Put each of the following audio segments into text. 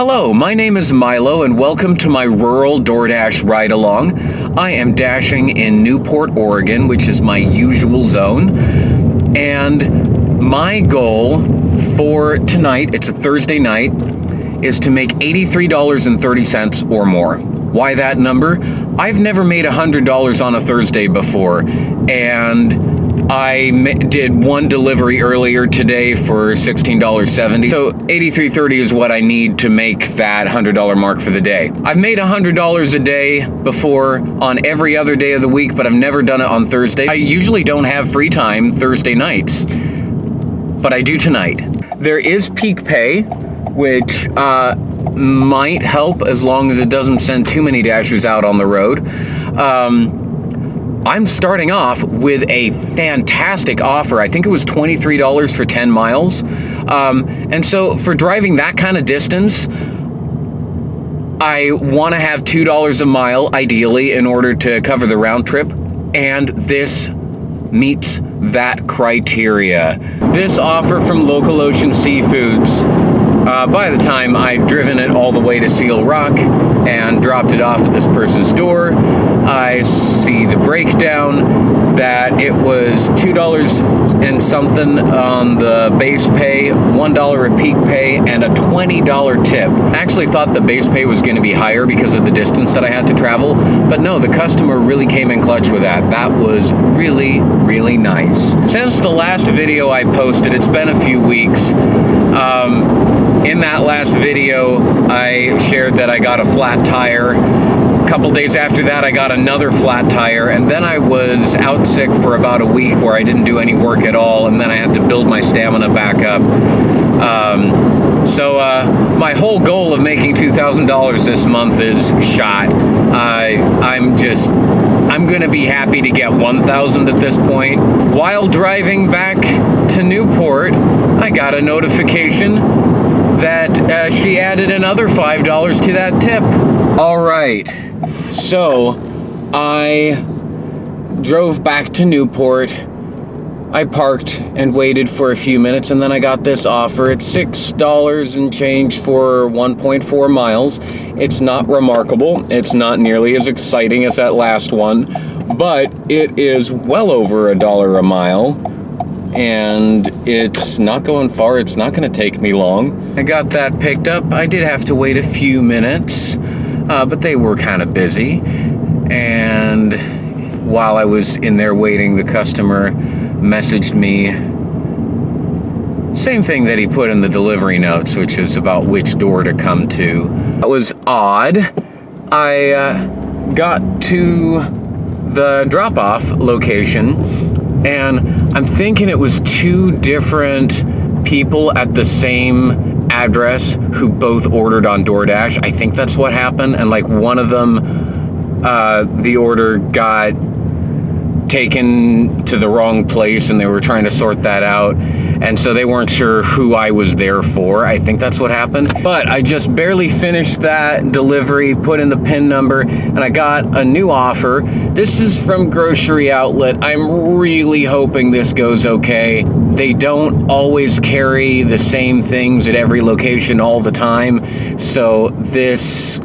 Hello, my name is Milo and welcome to my rural DoorDash ride-along. I am dashing in Newport, Oregon, which is my usual zone. And my goal for tonight, it's a Thursday night, is to make $83.30 or more. Why that number? I've never made $100 on a Thursday before, and I did one delivery earlier today for $16.70. So $83.30 is what I need to make that $100 mark for the day. I've made $100 a day before on every other day of the week, but I've never done it on Thursday. I usually don't have free time Thursday nights, but I do tonight. There is peak pay, which might help as long as it doesn't send too many dashers out on the road. I'm starting off with a fantastic offer. I think it was $23 for 10 miles. And so for driving that kind of distance, I want to have $2 a mile, ideally, in order to cover the round trip. And this meets that criteria. This offer from Local Ocean Seafoods, by the time I'd driven it all the way to Seal Rock and dropped it off at this person's door, I see the breakdown that it was $2 and something on the base pay, $1 a peak pay, and a $20 tip. I actually thought the base pay was going to be higher because of the distance that I had to travel, but no, the customer really came in clutch with that. That was really, really nice. Since the last video I posted, it's been a few weeks. In that last video, I shared that I got a flat tire. A couple days after that, I got another flat tire, and then I was out sick for about a week where I didn't do any work at all, and then I had to build my stamina back up. So my whole goal of making $2,000 this month is shot. I'm gonna be happy to get $1,000 at this point. While driving back to Newport, I got a notification that she added another $5 to that tip. All right, so I drove back to Newport. I parked and waited for a few minutes, and then I got this offer. It's $6 and change for 1.4 miles. It's not remarkable. It's not nearly as exciting as that last one, but it is well over $1 a mile. And it's not going far. It's not going to take me long. I got that picked up. I did have to wait a few minutes, but they were kind of busy. And while I was in there waiting, the customer messaged me. Same thing that he put in the delivery notes, which is about which door to come to. That was odd. I got to the drop-off location, and I'm thinking it was two different people at the same address who both ordered on DoorDash. I think that's what happened. And like one of them, the order got taken to the wrong place and they were trying to sort that out. And so they weren't sure who I was there for. I think that's what happened. But I just barely finished that delivery, put in the PIN number, and I got a new offer. This is from Grocery Outlet. I'm really hoping this goes okay. They don't always carry the same things at every location all the time. So this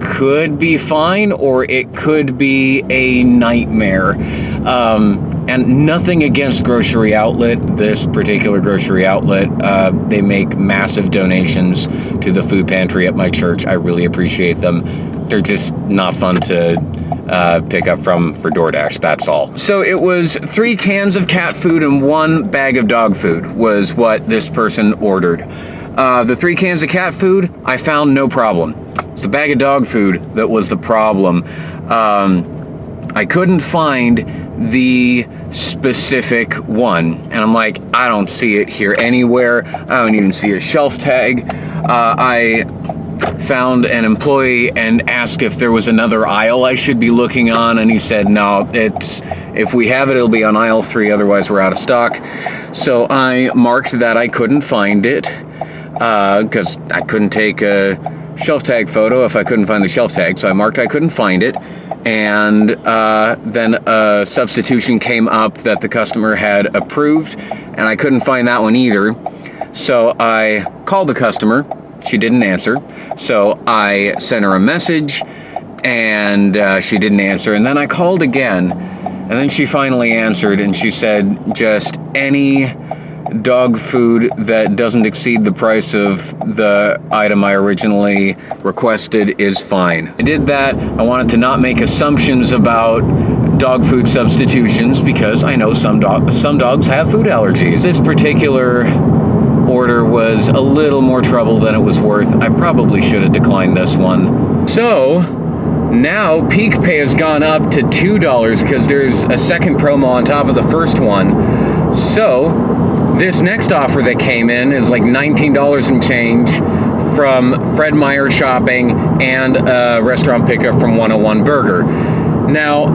could be fine, or it could be a nightmare. And nothing against Grocery Outlet, this particular Grocery Outlet. They make massive donations to the food pantry at my church. I really appreciate them. They're just not fun to pick up from for DoorDash, that's all. So it was 3 cans of cat food and 1 bag of dog food was what this person ordered. The 3 cans of cat food, I found no problem. It's the bag of dog food that was the problem. I couldn't find the specific one, and I'm like, I don't see it here anywhere. I don't even see a shelf tag. I found an employee and asked if there was another aisle I should be looking on, and he said, no, if we have it, it'll be on aisle 3, otherwise we're out of stock. So I marked that I couldn't find it, because I couldn't take a shelf tag photo if I couldn't find the shelf tag. So I marked I couldn't find it, and then a substitution came up that the customer had approved, and I couldn't find that one either. So I called the customer She didn't answer. So I sent her a message, and she didn't answer. And then I called again, and then she finally answered, and she said, just any dog food that doesn't exceed the price of the item I originally requested is fine. I did that. I wanted to not make assumptions about dog food substitutions because I know some dogs have food allergies. This particular order was a little more trouble than it was worth. I probably should have declined this one. So now Peak Pay has gone up to $2 because there's a second promo on top of the first one. So this next offer that came in is like $19 and change from Fred Meyer Shopping and a restaurant pickup from 101 Burger. Now,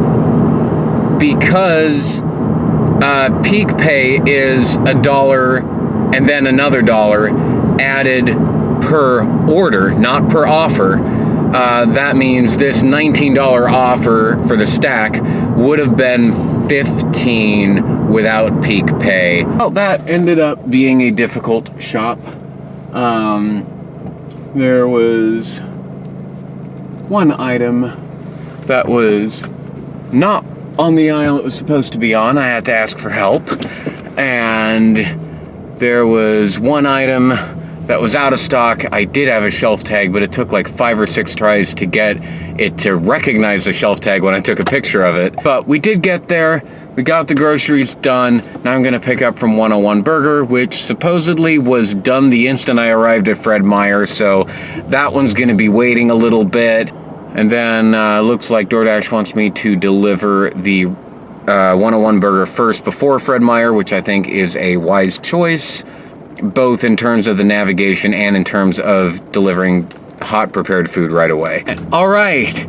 because Peak Pay is $1 and then another $1 added per order, not per offer, that means this $19 offer for the stack would have been $15 without Peak Pay. Well, that ended up being a difficult shop. There was one item that was not on the aisle it was supposed to be on. I had to ask for help. And there was one item that was out of stock. I did have a shelf tag, but it took like 5 or 6 tries to get it to recognize the shelf tag when I took a picture of it. But we did get there. We got the groceries done. Now I'm gonna pick up from 101 Burger, which supposedly was done the instant I arrived at Fred Meyer, so that one's gonna be waiting a little bit. And then looks like DoorDash wants me to deliver the 101 Burger first before Fred Meyer, which I think is a wise choice, both in terms of the navigation and in terms of delivering hot prepared food right away. All right.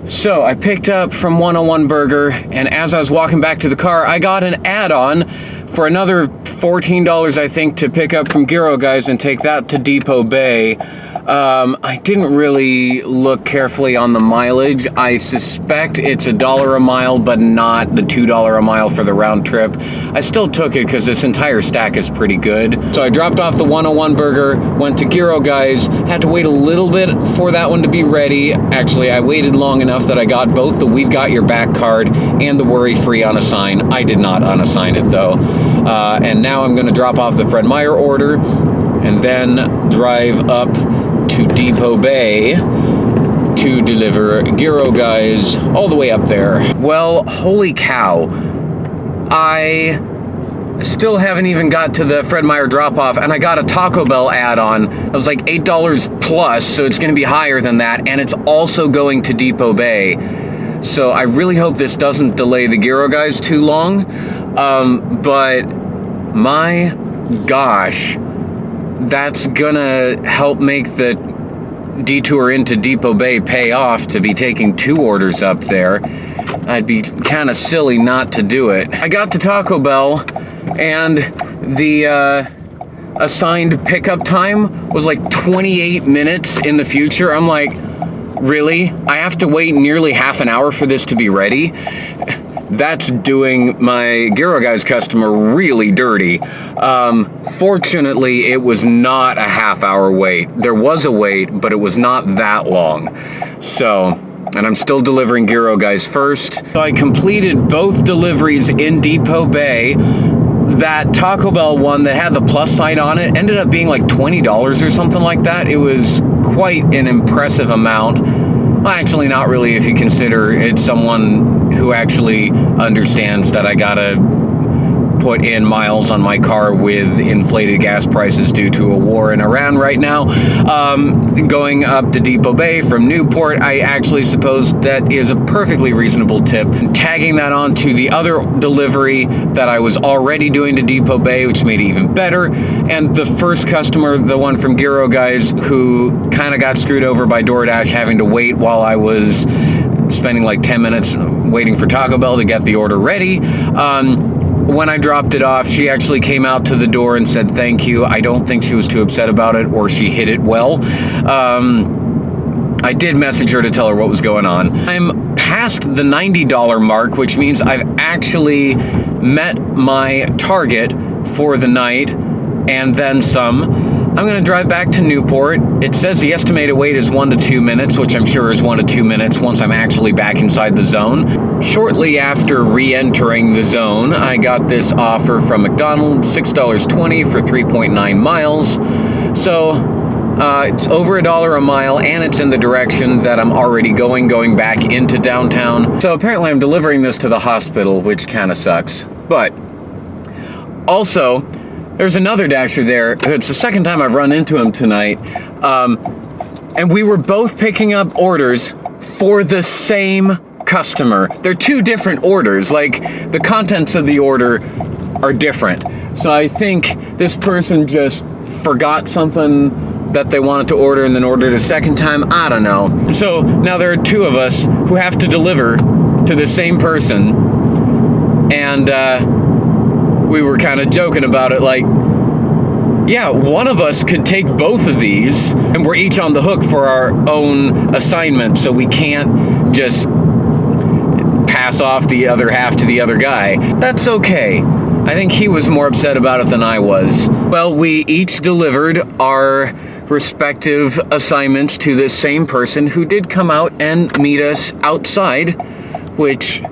So I picked up from 101 Burger, and as I was walking back to the car, I got an add-on for another $14, I think, to pick up from Gyro Guys and take that to Depot Bay. I didn't really look carefully on the mileage. I suspect it's $1 a mile, but not the $2 a mile for the round trip. I still took it because this entire stack is pretty good. So I dropped off the 101 Burger, went to Gyro Guys, had to wait a little bit for that one to be ready. Actually, I waited long enough that I got both the We've Got Your Back card and the worry-free unassign. I did not unassign it though. And now I'm gonna drop off the Fred Meyer order and then drive up to Depot Bay to deliver Gyro Guys all the way up there. Well, holy cow. I still haven't even got to the Fred Meyer drop-off, and I got a Taco Bell add-on. It was like $8 plus, so it's gonna be higher than that, and it's also going to Depot Bay. So I really hope this doesn't delay the Gyro Guys too long, but my gosh, that's gonna help make the detour into Depot Bay pay off to be taking 2 orders up there. I'd be kind of silly not to do it. I got to Taco Bell and the assigned pickup time was like 28 minutes in the future. I'm like, really? I have to wait nearly half an hour for this to be ready? That's doing my Gyro Guys customer really dirty. Fortunately, it was not a half-hour wait. There was a wait, but it was not that long. So, and I'm still delivering Gyro Guys first. So I completed both deliveries in Depot Bay. That Taco Bell one that had the plus sign on it ended up being like $20 or something like that. It was quite an impressive amount. Well, actually, not really if you consider it's someone who actually understands that I gotta put in miles on my car with inflated gas prices due to a war in Iran right now. Going up to Depot Bay from Newport, I actually suppose that is a perfectly reasonable tip. Tagging that on to the other delivery that I was already doing to Depot Bay, which made it even better. And the first customer, the one from Gyro Guys, who kind of got screwed over by DoorDash having to wait while I was spending like 10 minutes waiting for Taco Bell to get the order ready. When I dropped it off, she actually came out to the door and said thank you. I don't think she was too upset about it, or she hid it well. I did message her to tell her what was going on. I'm past the $90 mark, which means I've actually met my target for the night and then some. I'm gonna drive back to Newport. It says the estimated wait is 1 to 2 minutes, which I'm sure is 1 to 2 minutes once I'm actually back inside the zone. Shortly after re-entering the zone, I got this offer from McDonald's, $6.20 for 3.9 miles. So it's over $1 a mile, and it's in the direction that I'm already going back into downtown. So apparently I'm delivering this to the hospital, which kind of sucks. But also, there's another Dasher there. It's the second time I've run into him tonight. And we were both picking up orders for the same customer. They're two different orders. Like, the contents of the order are different. So I think this person just forgot something that they wanted to order and then ordered a second time. I don't know. So now there are two of us who have to deliver to the same person. And we were kind of joking about it, like, yeah, one of us could take both of these, and we're each on the hook for our own assignment, so we can't just pass off the other half to the other guy. That's okay. I think he was more upset about it than I was. Well, we each delivered our respective assignments to this same person who did come out and meet us outside, which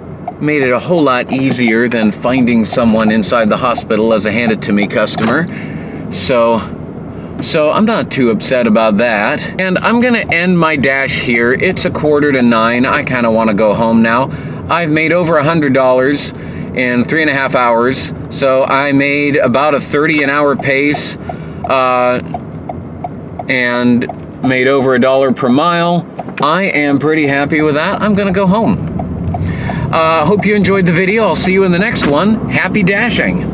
made it a whole lot easier than finding someone inside the hospital as a hand-it-to-me customer. So I'm not too upset about that. And I'm gonna end my dash here. It's 8:45. I kind of want to go home now. I've made over $100 in 3.5 hours. So I made about a 30 an hour pace and made over $1 per mile. I am pretty happy with that. I'm gonna go home. Hope you enjoyed the video. I'll see you in the next one. Happy dashing.